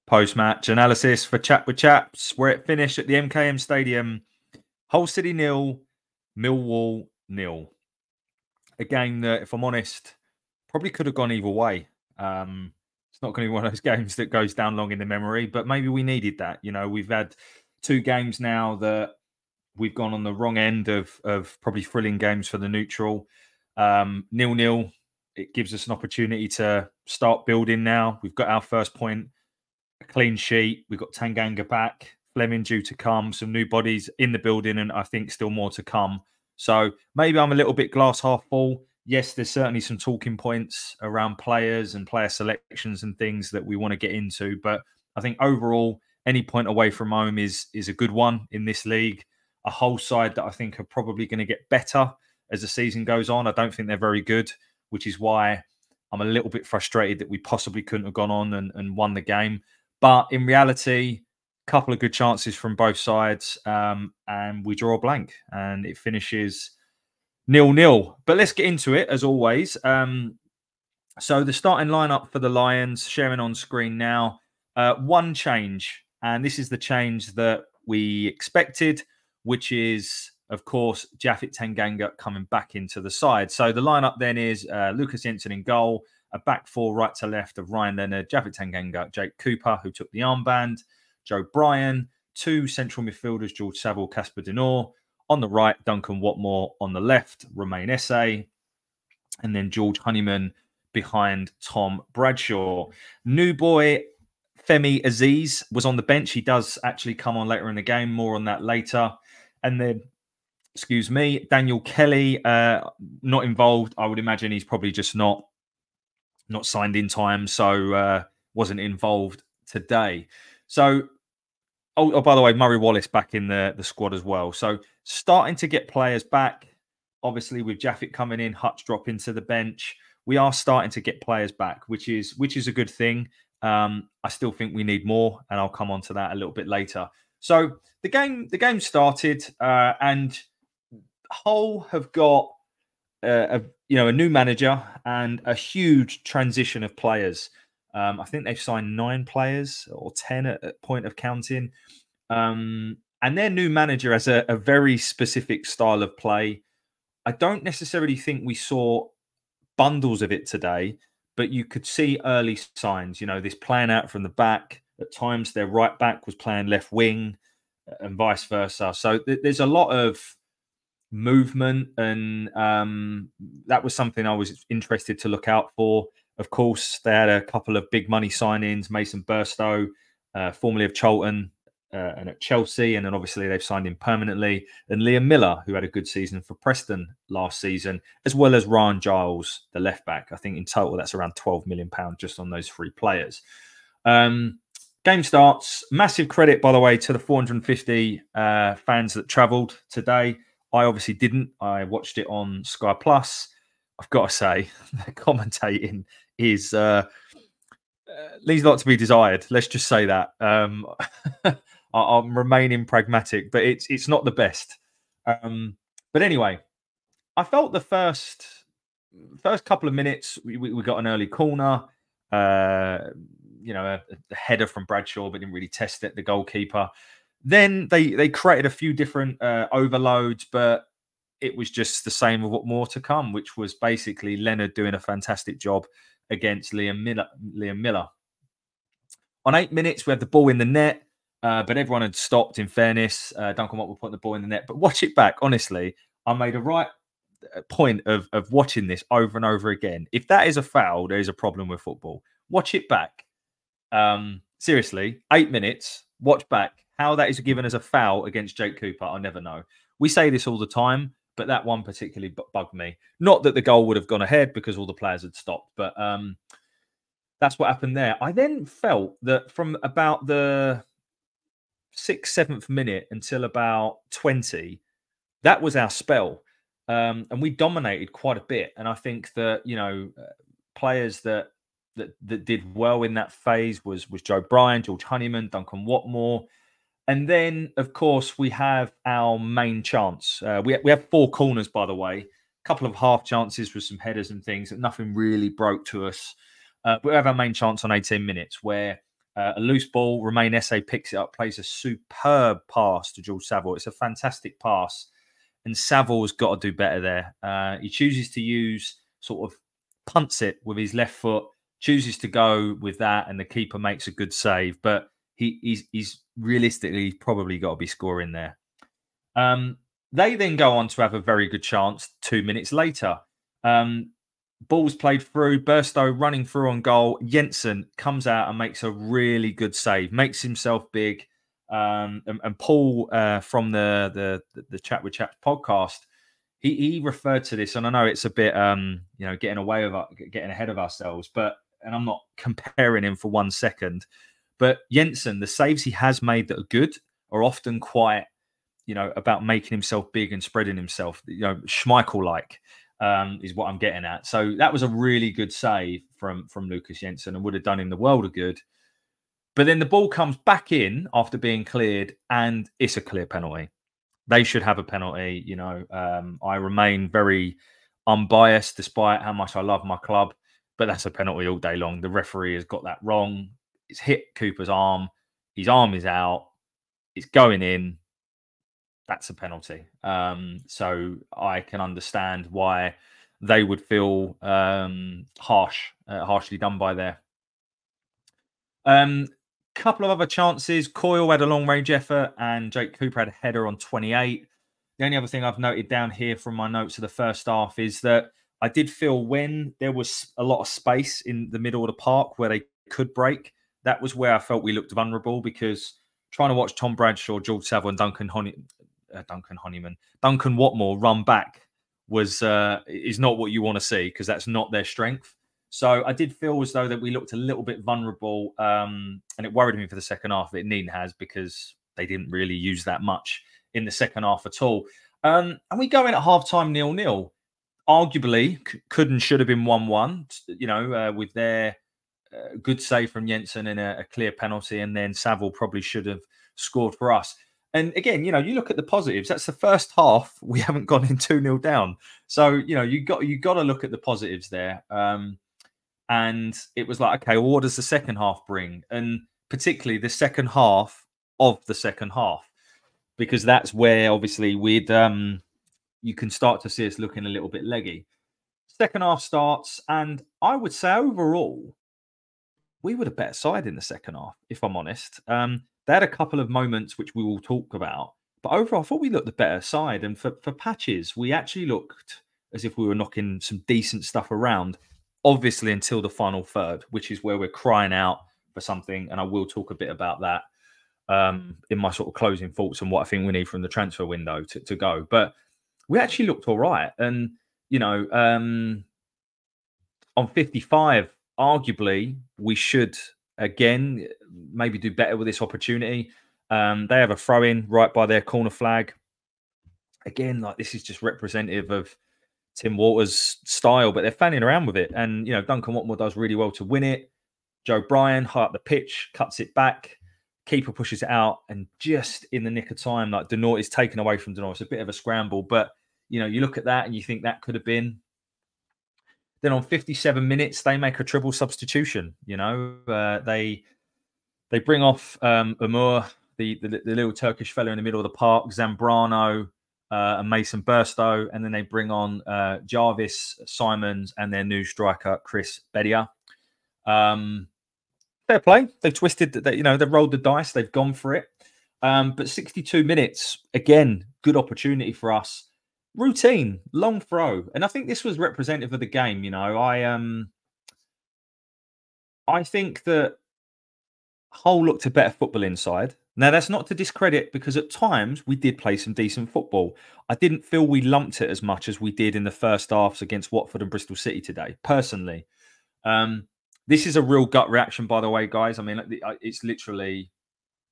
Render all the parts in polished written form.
Post-match analysis for Chat with Chaps, where it finished at the MKM Stadium. Hull City 0, Millwall 0. A game that, if I'm honest, probably could have gone either way. It's not going to be one of those games that goes down long in the memory, but maybe we needed that. You know, we've had 2 games now that we've gone on the wrong end of probably thrilling games for the neutral. 0-0. It gives us an opportunity to start building now. We've got our first point. A clean sheet. We've got Tanganga back, Fleming due to come, some new bodies in the building, and I think still more to come. So maybe I'm a little bit glass half full. Yes, there's certainly some talking points around players and player selections and things that we want to get into. But I think overall, any point away from home is a good one in this league. A whole side that I think are probably going to get better as the season goes on. I don't think they're very good, which is why I'm a little bit frustrated that we possibly couldn't have gone on and won the game. But in reality, a couple of good chances from both sides, and we draw a blank, and it finishes 0-0. But let's get into it, as always. So the starting lineup for the Lions, sharing on screen now. One change, and this is the change that we expected, which is, of course, Japhet Tanganga coming back into the side. So the lineup then is Lucas Jensen in goal, a back 4 right to left of Ryan Leonard, Japhet Tanganga, Jake Cooper, who took the armband, Joe Bryan, 2 central midfielders, George Saville, Casper Denor. On the right, Duncan Watmore. On the left, Romain Esse. And then George Honeyman behind Tom Bradshaw. New boy, Femi Aziz, was on the bench. He does actually come on later in the game. More on that later. And then, excuse me, Daniel Kelly, not involved. I would imagine he's probably just not signed in time, so wasn't involved today. So, oh, by the way, Murray Wallace back in the squad as well. So starting to get players back. Obviously, with Japhet coming in, Hutch dropping to the bench, we are starting to get players back, which is a good thing. I still think we need more, and I'll come on to that a little bit later. So the game started, and Hull have got a new manager and a huge transition of players. I think they've signed 9 players or 10 at point of counting. And their new manager has a very specific style of play. I don't necessarily think we saw bundles of it today, but you could see early signs. You know, this playing out from the back. At times, their right back was playing left wing and vice versa. So there's a lot of movement, and that was something I was interested to look out for. Of course, they had a couple of big money signings: Mason Burstow, formerly of Charlton and at Chelsea, and then obviously they've signed him permanently, and Liam Miller, who had a good season for Preston last season, as well as Ryan Giles, the left back. I think in total that's around £12 million just on those 3 players. Game starts. Massive credit, by the way, to the 450 fans that travelled today. I obviously didn't. I watched it on Sky Plus. I've got to say, the commentating is leaves a lot to be desired. Let's just say that. I'm remaining pragmatic, but it's not the best. But anyway, I felt the first couple of minutes we got an early corner. A header from Bradshaw, but didn't really test it. The goalkeeper. Then they created a few different overloads, but it was just the same of what more to come, which was basically Leonard doing a fantastic job against Liam Miller. On 8 minutes, we had the ball in the net, but everyone had stopped, in fairness. Duncan Watt would put the ball in the net. But watch it back. Honestly, I made a right point of watching this over and over again. If that is a foul, there is a problem with football. Watch it back. Seriously, 8 minutes, watch back. How that is given as a foul against Jake Cooper, I'll never know. We say this all the time, but that one particularly bugged me. Not that the goal would have gone ahead because all the players had stopped, but that's what happened there. I then felt that from about the 6th, 7th minute until about 20, that was our spell. And we dominated quite a bit. And I think that, players that did well in that phase was Joe Bryan, George Honeyman, Duncan Watmore. And then, of course, we have our main chance. We have 4 corners, by the way. A couple of half chances with some headers and things. Nothing really broke to us. But we have our main chance on 18 minutes where A loose ball, Romain Esse picks it up, plays a superb pass to George Saville. It's a fantastic pass. And Saville's got to do better there. He chooses to use sort of punts it with his left foot, chooses to go with that, and the keeper makes a good save. But he's realistically probably got to be scoring there. They then go on to have a very good chance 2 minutes later. Ball's played through, Burstow running through on goal. Jensen comes out and makes a really good save, makes himself big. And Paul from the Chat with Chaps podcast, he referred to this, and I know it's a bit getting ahead of ourselves, and I'm not comparing him for 1 second, but Jensen, the saves he has made that are good are often quite about making himself big and spreading himself, Schmeichel-like. Is what I'm getting at. So that was a really good save from Lucas Jensen and would have done him the world of good. But then the ball comes back in after being cleared, and it's a clear penalty. They should have a penalty. I remain very unbiased despite how much I love my club, but that's a penalty all day long. The referee has got that wrong. It's hit Cooper's arm. His arm is out. It's going in. That's a penalty. So I can understand why they would feel harshly done by there. Couple of other chances. Coyle had a long-range effort and Jake Cooper had a header on 28. The only other thing I've noted down here from my notes of the first half is that I did feel when there was a lot of space in the middle of the park where they could break, that was where I felt we looked vulnerable, because trying to watch Tom Bradshaw, George Saville and Duncan Watmore run back is not what you want to see, because that's not their strength. So I did feel as though that we looked a little bit vulnerable, and it worried me for the second half. It needn't has, because they didn't really use that much in the second half at all. And we go in at half-time 0-0. Arguably, could and should have been 1-1, with their good save from Jensen and a clear penalty, and then Saville probably should have scored for us. And again, you look at the positives. That's the first half we haven't gone in 2-0 down. So, you got to look at the positives there. And it was like, okay, well, what does the second half bring? And particularly the second half of the second half, because that's where obviously you can start to see us looking a little bit leggy. Second half starts, and I would say overall, we were the better side in the second half, if I'm honest. They had a couple of moments which we will talk about, but overall, I thought we looked the better side. And for patches, we actually looked as if we were knocking some decent stuff around, obviously until the final third, which is where we're crying out for something. And I will talk a bit about that in my sort of closing thoughts and what I think we need from the transfer window to go. But we actually looked all right. And, on 55, arguably, we should, again, maybe do better with this opportunity. They have a throw-in right by their corner flag. Again, like, this is just representative of Tim Walter's style, but they're fanning around with it. And, Duncan Watmore does really well to win it. Joe Bryan, high up the pitch, cuts it back. Keeper pushes it out. And just in the nick of time, like, Denoy is taken away from Denoy. It's a bit of a scramble. But, you look at that and you think that could have been. Then on 57 minutes, they make a triple substitution. They bring off Amur, the little Turkish fella in the middle of the park, Zambrano, and Mason Burstow, and then they bring on Jarvis, Simons, and their new striker Chris Bedia. Fair play. They've twisted. They've rolled the dice. They've gone for it. But 62 minutes again, good opportunity for us. Routine, long throw, and I think this was representative of the game. I think that Hull looked a better football inside. Now, that's not to discredit, because at times we did play some decent football. I didn't feel we lumped it as much as we did in the first halves against Watford and Bristol City today, personally. This is a real gut reaction, by the way, guys. I mean, it's literally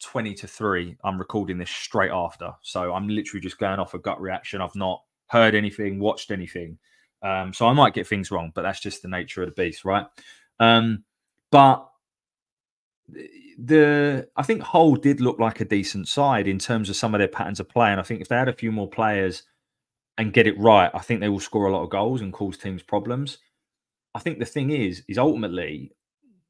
20-3. I'm recording this straight after. So I'm literally just going off a gut reaction. I've not heard anything, watched anything. So I might get things wrong, but that's just the nature of the beast, right? But I think Hull did look like a decent side in terms of some of their patterns of play. And I think if they had a few more players and get it right, I think they will score a lot of goals and cause teams problems. I think the thing is ultimately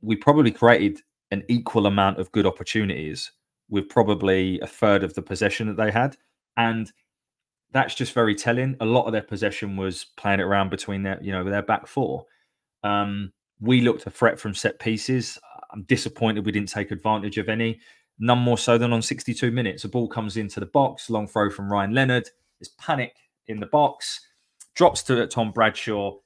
we probably created an equal amount of good opportunities with probably a third of the possession that they had. And that's just very telling. A lot of their possession was playing it around between their, their back four. We looked a threat from set pieces. I'm disappointed we didn't take advantage of any. None more so than on 62 minutes. A ball comes into the box, long throw from Ryan Leonard. There's panic in the box, drops to Tom Bradshaw,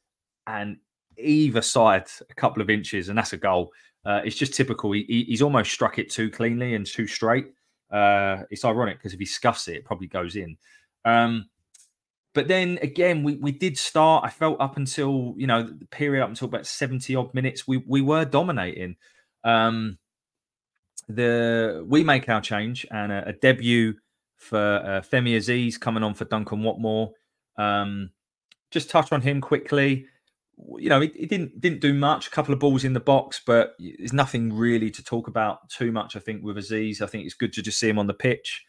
and either side a couple of inches, and that's a goal. It's just typical. He's almost struck it too cleanly and too straight. It's ironic because if he scuffs it, it probably goes in. But then again, we did start. I felt up until the period up until about 70 odd minutes, we were dominating. We make our change, and a debut for Femi Aziz coming on for Duncan Watmore. Just touch on him quickly. He didn't do much. A couple of balls in the box, but there's nothing really to talk about too much. I think with Aziz, I think it's good to just see him on the pitch.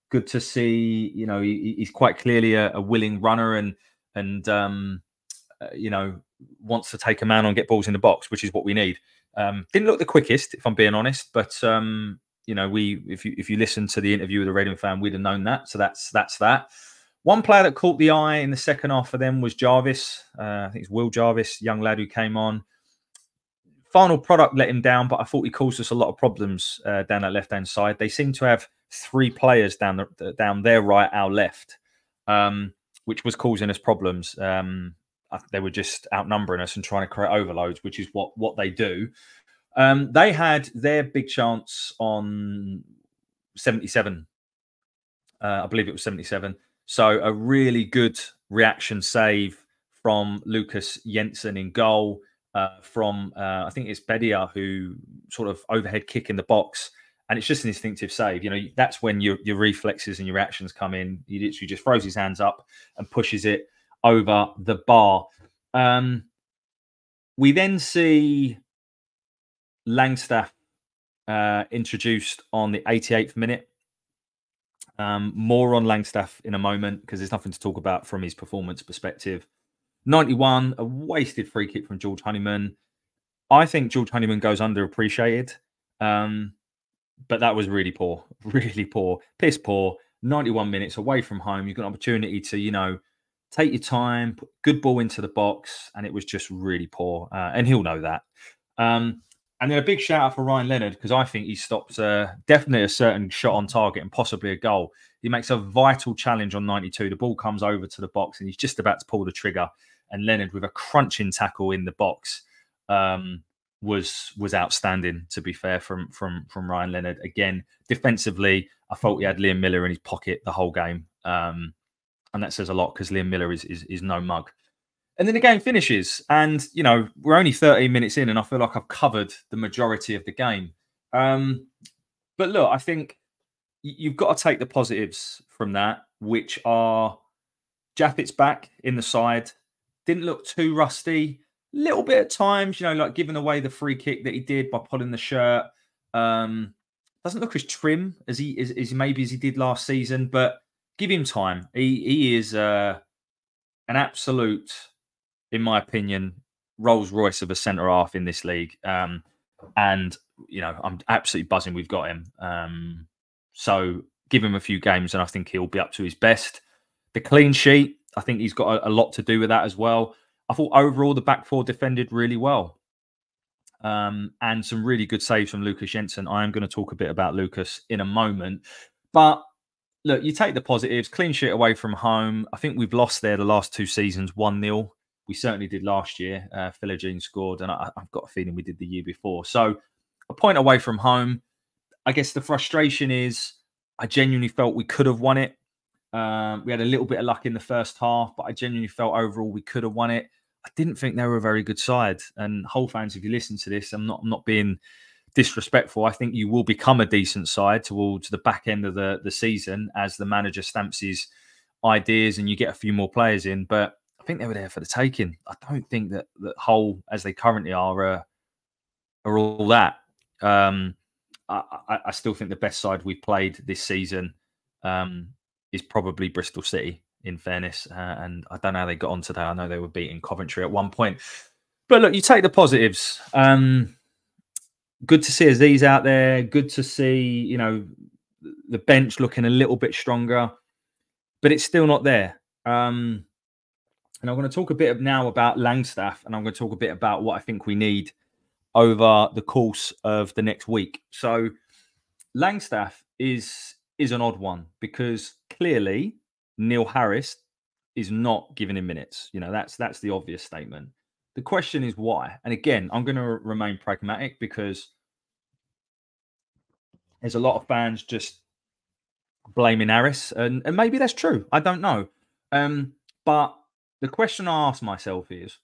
Good to see, he's quite clearly a willing runner and wants to take a man on, get balls in the box, which is what we need. Didn't look the quickest, if I'm being honest, but if you listen to the interview with the Reading fan, we'd have known that. So that's that. One player that caught the eye in the second half for them was Jarvis. I think it's Will Jarvis, young lad who came on. Final product let him down, but I thought he caused us a lot of problems down that left-hand side. They seem to have 3 players down their right, our left, which was causing us problems. They were just outnumbering us and trying to create overloads, which is what they do. They had their big chance on 77. I believe it was 77. So a really good reaction save from Lucas Jensen in goal. From I think it's Bedia, who sort of overhead kick in the box, and it's just an instinctive save. That's when your reflexes and your reactions come in. He literally just throws his hands up and pushes it over the bar. We then see Langstaff introduced on the 88th minute. More on Langstaff in a moment because there's nothing to talk about from his performance perspective. 91, a wasted free kick from George Honeyman. I think George Honeyman goes underappreciated, but that was really poor, piss poor. 91 minutes away from home. You've got an opportunity to, take your time, put good ball into the box, and it was just really poor. And he'll know that. And then a big shout out for Ryan Leonard because I think he stops definitely a certain shot on target and possibly a goal. He makes a vital challenge on 92. The ball comes over to the box and he's just about to pull the trigger. And Leonard, with a crunching tackle in the box, was outstanding. To be fair, from Ryan Leonard. Again, defensively, I thought he had Liam Miller in his pocket the whole game, and that says a lot because Liam Miller is no mug. And then the game finishes, and we're only 13 minutes in, and I feel like I've covered the majority of the game. But look, I think you've got to take the positives from that, which are Jappett's back in the side. Didn't look too rusty. Little bit at times, like giving away the free kick that he did by pulling the shirt. Doesn't look as trim as he did last season, but give him time. He is an absolute, in my opinion, Rolls Royce of a centre half in this league. And I'm absolutely buzzing we've got him. So give him a few games, and I think he'll be up to his best. The clean sheet, I think he's got a lot to do with that as well. I thought overall the back four defended really well. And some really good saves from Lucas Jensen. I am going to talk a bit about Lucas in a moment. But look, you take the positives. Clean sheet away from home. I think we've lost there the last 2 seasons 1-0. We certainly did last year. Philogene scored, and I've got a feeling we did the year before. So a point away from home. I guess the frustration is I genuinely felt we could have won it. We had a little bit of luck in the first half, but I genuinely felt overall we could have won it. I didn't think they were a very good side. And Hull fans, if you listen to this, I'm not being disrespectful. I think you will become a decent side towards the back end of the season as the manager stamps his ideas and you get a few more players in. But I think they were there for the taking. I don't think that Hull, as they currently are all that. I still think the best side we've played this season is probably Bristol City, in fairness. And I don't know how they got on today. I know they were beating Coventry at one point. But look, you take the positives. good to see Aziz out there. Good to see, you know, the bench looking a little bit stronger, but it's still not there. And I'm going to talk a bit now about Langstaff, and I'm going to talk a bit about what I think we need over the course of the next week. So Langstaff is an odd one because clearly Neil Harris is not giving him minutes. You know, that's the obvious statement. The question is why. And again, I'm going to remain pragmatic because there's a lot of fans just blaming Harris, and maybe that's true. I don't know. But the question I ask myself is,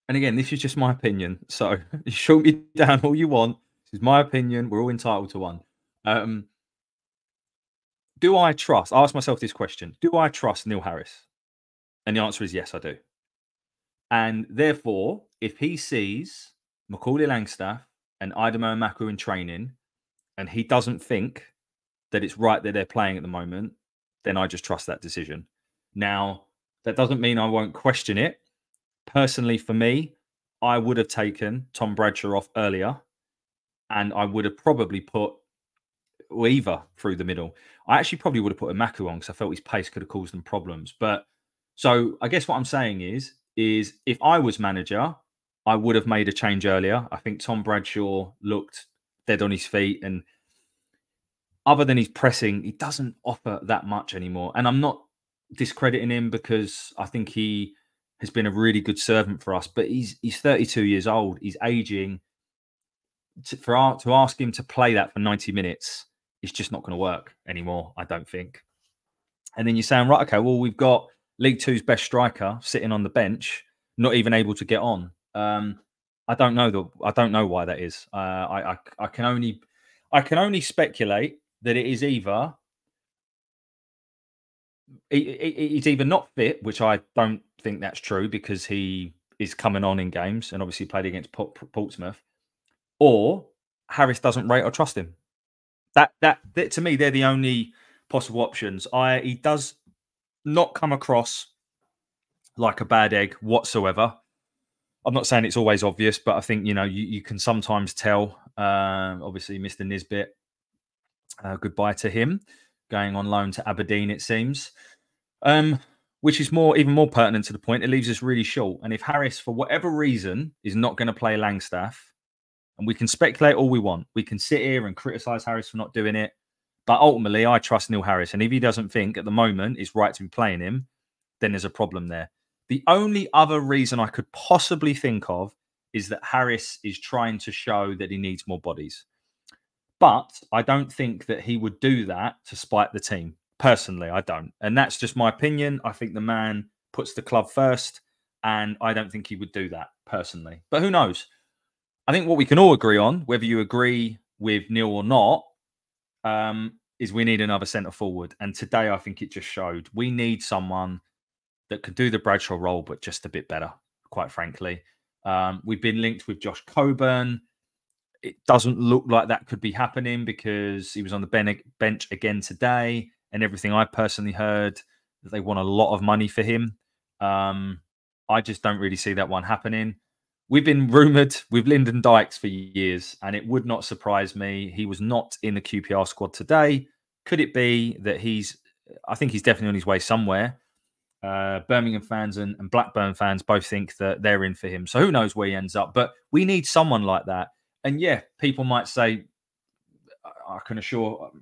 and again, this is just my opinion, so you shoot me down all you want. This is my opinion. We're all entitled to one. Do I trust? I ask myself this question: do I trust Neil Harris? And the answer is yes, I do. And therefore, if he sees Macaulay Langstaff and Idemo Maku in training, and he doesn't think that it's right that they're playing at the moment, then I just trust that decision. Now, that doesn't mean I won't question it. Personally, for me, I would have taken Tom Bradshaw off earlier, and I would have probably put Weaver through the middle. I actually probably would have put a Maku on because I felt his pace could have caused them problems. But so I guess what I'm saying is if I was manager, I would have made a change earlier. I think Tom Bradshaw looked dead on his feet, and other than his pressing, he doesn't offer that much anymore. And I'm not discrediting him because I think he has been a really good servant for us. But he's 32 years old. He's aging. To ask him to play that for 90 minutes is just not going to work anymore, I don't think. And then you're saying, right, okay, well, we've got League Two's best striker sitting on the bench, not even able to get on. I don't know why that is. I can only speculate that it is either he's either not fit, which I don't think that's true because he is coming on in games and obviously played against Portsmouth, or Harris doesn't rate or trust him. That to me, they're the only possible options. He does not come across like a bad egg whatsoever. I'm not saying it's always obvious, but I think, you know, you can sometimes tell. Obviously, Mr. Nisbet, goodbye to him, going on loan to Aberdeen, it seems. Which is even more pertinent to the point. It leaves us really short. And if Harris, for whatever reason, is not going to play Langstaff, and we can speculate all we want, we can sit here and criticise Harris for not doing it, but ultimately, I trust Neil Harris. And if he doesn't think at the moment it's right to be playing him, then there's a problem there. The only other reason I could possibly think of is that Harris is trying to show that he needs more bodies. But I don't think that he would do that to spite the team. Personally, I don't. And that's just my opinion. I think the man puts the club first, and I don't think he would do that personally. But who knows? I think what we can all agree on, whether you agree with Neil or not, is we need another centre forward. And today, I think it just showed we need someone that could do the Bradshaw role, but just a bit better, quite frankly. We've been linked with Josh Coburn. It doesn't look like that could be happening because he was on the bench again today. And everything I personally heard, that they want a lot of money for him. I just don't really see that one happening. We've been rumoured with Lyndon Dykes for years, and it would not surprise me. He was not in the QPR squad today. Could it be that I think he's definitely on his way somewhere. Birmingham fans and Blackburn fans both think that they're in for him. So who knows where he ends up. But we need someone like that. And yeah, people might say, I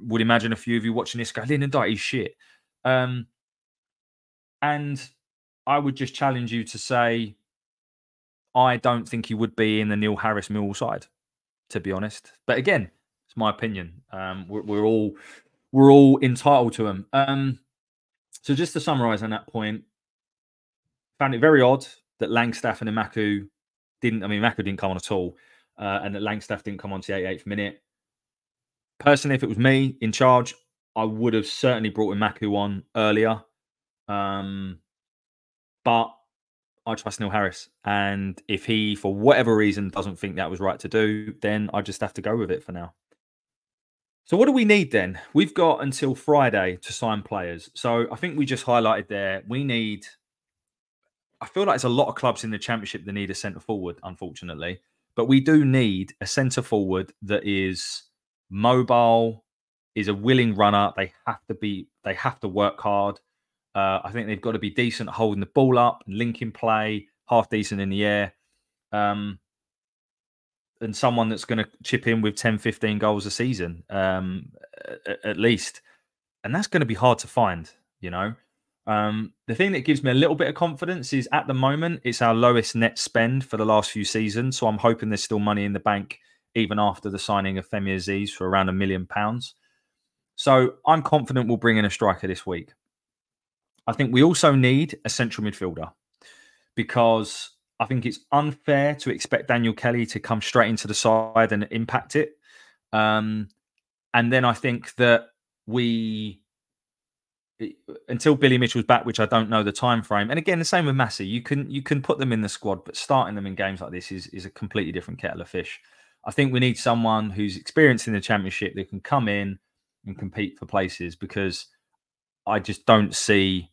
would imagine a few of you watching this go, Lyndon Dykes, he's shit. And I would just challenge you to say, I don't think he would be in the Neil Harris Millwall side, to be honest. But again, it's my opinion. We're all entitled to him. So just to summarise on that point, found it very odd that Langstaff and Maku Maku didn't come on at all, and that Langstaff didn't come on to the 88th minute. Personally, if it was me in charge, I would have certainly brought in Maku on earlier. But I trust Neil Harris. And if he, for whatever reason, doesn't think that was right to do, then I just have to go with it for now. So what do we need then? We've got until Friday to sign players. So I think we just highlighted there, I feel like there's a lot of clubs in the Championship that need a centre forward, unfortunately. But we do need a centre forward that is mobile, is a willing runner. They have to work hard. I think they've got to be decent at holding the ball up, linking play, half decent in the air. And someone that's going to chip in with 10, 15 goals a season, at least. And that's going to be hard to find, you know. The thing that gives me a little bit of confidence is at the moment, it's our lowest net spend for the last few seasons. So I'm hoping there's still money in the bank, even after the signing of Femi Aziz for around £1 million. So I'm confident we'll bring in a striker this week. I think we also need a central midfielder, because I think it's unfair to expect Daniel Kelly to come straight into the side and impact it. And then I think that until Billy Mitchell's back, which I don't know the time frame. And again, the same with Massey. You can put them in the squad, but starting them in games like this is a completely different kettle of fish. I think we need someone who's experienced in the Championship that can come in and compete for places, because I just don't see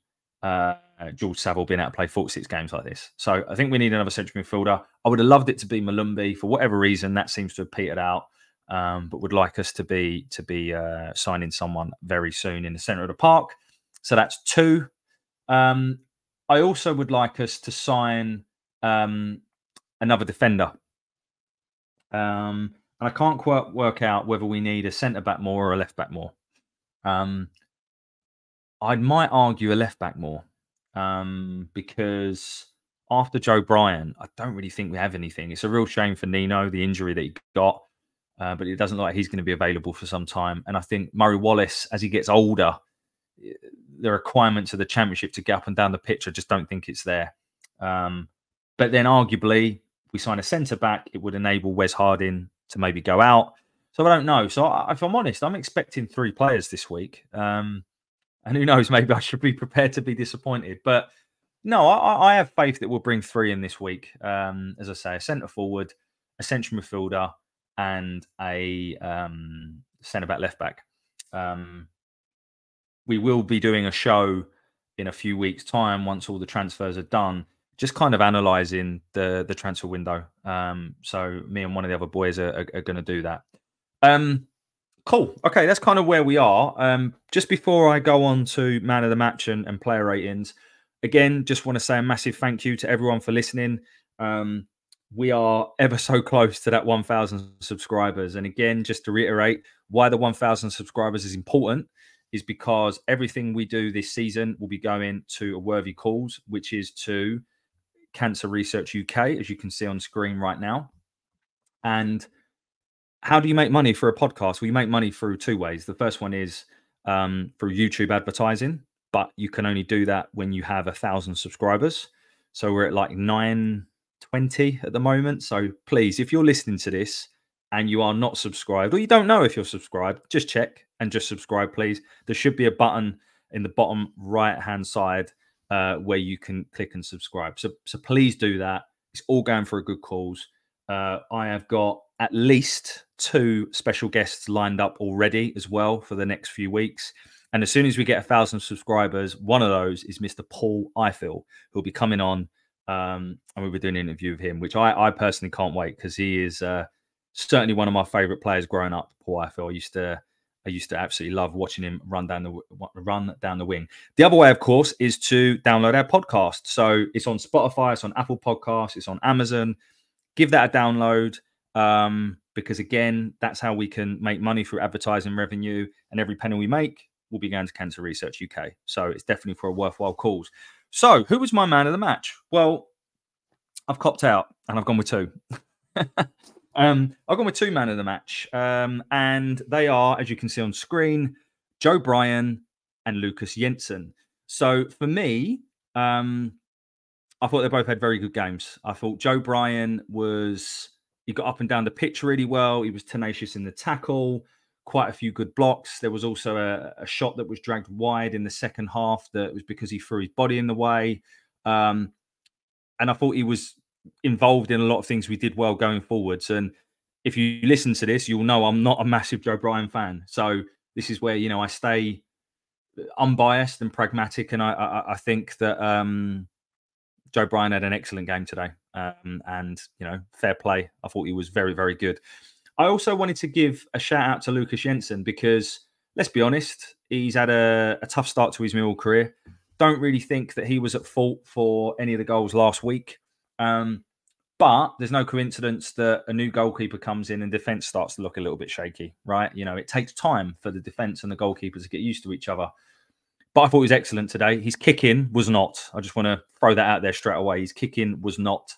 George Saville being able to play 46 games like this. So I think we need another central midfielder. I would have loved it to be Malumbi. For whatever reason, that seems to have petered out. But would like us to be signing someone very soon in the centre of the park. So that's 2. I also would like us to sign another defender. And I can't quite work out whether we need a centre back more or a left back more. I might argue a left back more, because after Joe Bryan, I don't really think we have anything. It's a real shame for Nino, the injury that he got, but it doesn't look like he's going to be available for some time. And I think Murray Wallace, as he gets older, the requirements of the Championship to get up and down the pitch, I just don't think it's there. But then arguably, we sign a centre back, it would enable Wes Harding to maybe go out. So I don't know. So if I'm honest, I'm expecting 3 players this week. And who knows, maybe I should be prepared to be disappointed. But no, I have faith that we'll bring 3 in this week. As I say, a centre forward, a central midfielder, and a centre back, left back. We will be doing a show in a few weeks' time once all the transfers are done, just kind of analysing the transfer window. So me and one of the other boys are going to do that. Cool. Okay, that's kind of where we are. Just before I go on to man of the match and player ratings, again, just want to say a massive thank you to everyone for listening. We are ever so close to that 1,000 subscribers. And again, just to reiterate, why the 1,000 subscribers is important is because everything we do this season will be going to a worthy cause, which is to Cancer Research UK, as you can see on screen right now. And how do you make money for a podcast? Well, you make money through 2 ways. The first one is through YouTube advertising, but you can only do that when you have 1,000 subscribers. So we're at like 920 at the moment. So please, if you're listening to this and you are not subscribed, or you don't know if you're subscribed, just check and just subscribe, please. There should be a button in the bottom right-hand side where you can click and subscribe. So please do that. It's all going for a good cause. I have got at least 2 special guests lined up already as well for the next few weeks. And as soon as we get 1,000 subscribers, one of those is Mr. Paul Eiffel, who'll be coming on, and we'll be doing an interview with him, which I personally can't wait, because he is certainly one of my favourite players growing up. Paul Eiffel, I used to absolutely love watching him run down the wing. The other way, of course, is to download our podcast. So it's on Spotify, it's on Apple Podcasts, it's on Amazon. Give that a download, because again, that's how we can make money through advertising revenue, and every penny we make will be going to Cancer Research UK. So it's definitely for a worthwhile cause. So who was my man of the match? Well, I've copped out and I've gone with 2. I've gone with 2 man of the match, and they are, as you can see on screen, Joe Bryan and Lucas Jensen. So for me, I thought they both had very good games. I thought Joe Bryan he got up and down the pitch really well. He was tenacious in the tackle, quite a few good blocks. There was also a shot that was dragged wide in the second half that was because he threw his body in the way. And I thought he was involved in a lot of things we did well going forwards. And if you listen to this, you'll know I'm not a massive Joe Bryan fan. So this is where, I stay unbiased and pragmatic. And I think that Joe Bryan had an excellent game today. And, you know, fair play. I thought he was very, very good. I also wanted to give a shout out to Lucas Jensen because, let's be honest, he's had a tough start to his Millwall career. Don't really think that he was at fault for any of the goals last week. But there's no coincidence that a new goalkeeper comes in and defence starts to look a little bit shaky, right? You know, it takes time for the defence and the goalkeepers to get used to each other. But I thought he was excellent today. His kick-in was not. I just want to throw that out there straight away. His kick-in was not.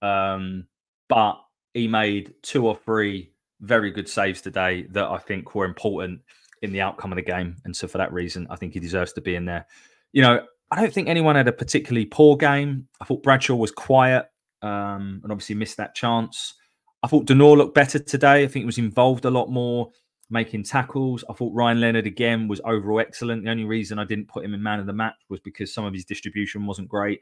But he made 2 or 3 very good saves today that I think were important in the outcome of the game. And so for that reason, I think he deserves to be in there. You know, I don't think anyone had a particularly poor game. I thought Bradshaw was quiet and obviously missed that chance. I thought Denor looked better today. I think he was involved a lot more, making tackles. I thought Ryan Leonard, again, was overall excellent. The only reason I didn't put him in man of the match was because some of his distribution wasn't great.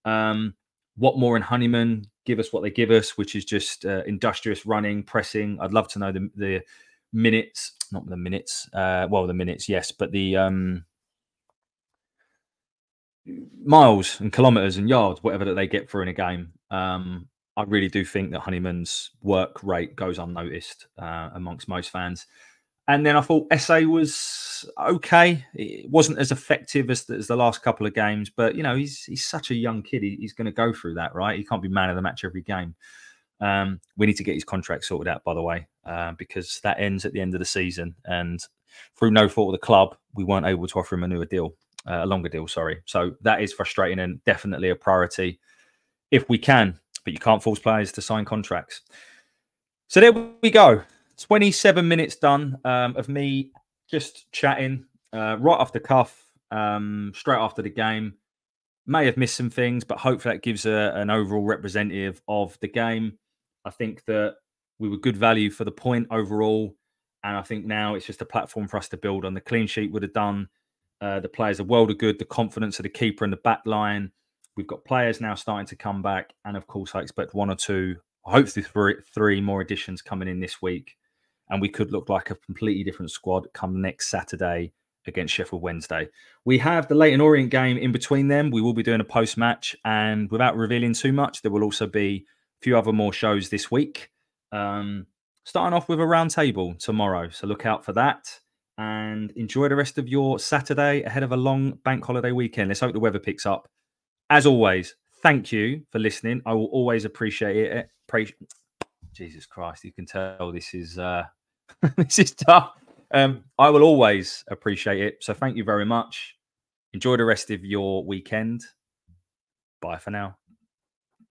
Watmore and Honeyman give us what they give us, which is just industrious running, pressing. I'd love to know the minutes, not the minutes. Well, the minutes, yes, but the miles and kilometers and yards, whatever that they get for in a game. I really do think that Honeyman's work rate goes unnoticed amongst most fans. And then I thought SA was okay. It wasn't as effective as the last couple of games, but, you know, he's such a young kid. He's going to go through that, right? He can't be man of the match every game. We need to get his contract sorted out, by the way, because that ends at the end of the season. And through no fault of the club, we weren't able to offer him a longer deal, sorry. So that is frustrating and definitely a priority if we can. But you can't force players to sign contracts. So there we go. 27 minutes done of me just chatting right off the cuff, straight after the game. May have missed some things, but hopefully that gives an overall representative of the game. I think that we were good value for the point overall. And I think now it's just a platform for us to build on. The clean sheet would have done. The players are world of good. The confidence of the keeper and the back line. We've got players now starting to come back. And of course, I expect 1 or 2, hopefully 3 more additions coming in this week. And we could look like a completely different squad come next Saturday against Sheffield Wednesday. We have the Leyton Orient game in between them. We will be doing a post-match. And without revealing too much, there will also be a few other more shows this week. Starting off with a round table tomorrow. So look out for that. And enjoy the rest of your Saturday ahead of a long bank holiday weekend. Let's hope the weather picks up. As always, thank you for listening. I will always appreciate it. Jesus Christ, you can tell this is this is tough. I will always appreciate it. So thank you very much. Enjoy the rest of your weekend. Bye for now.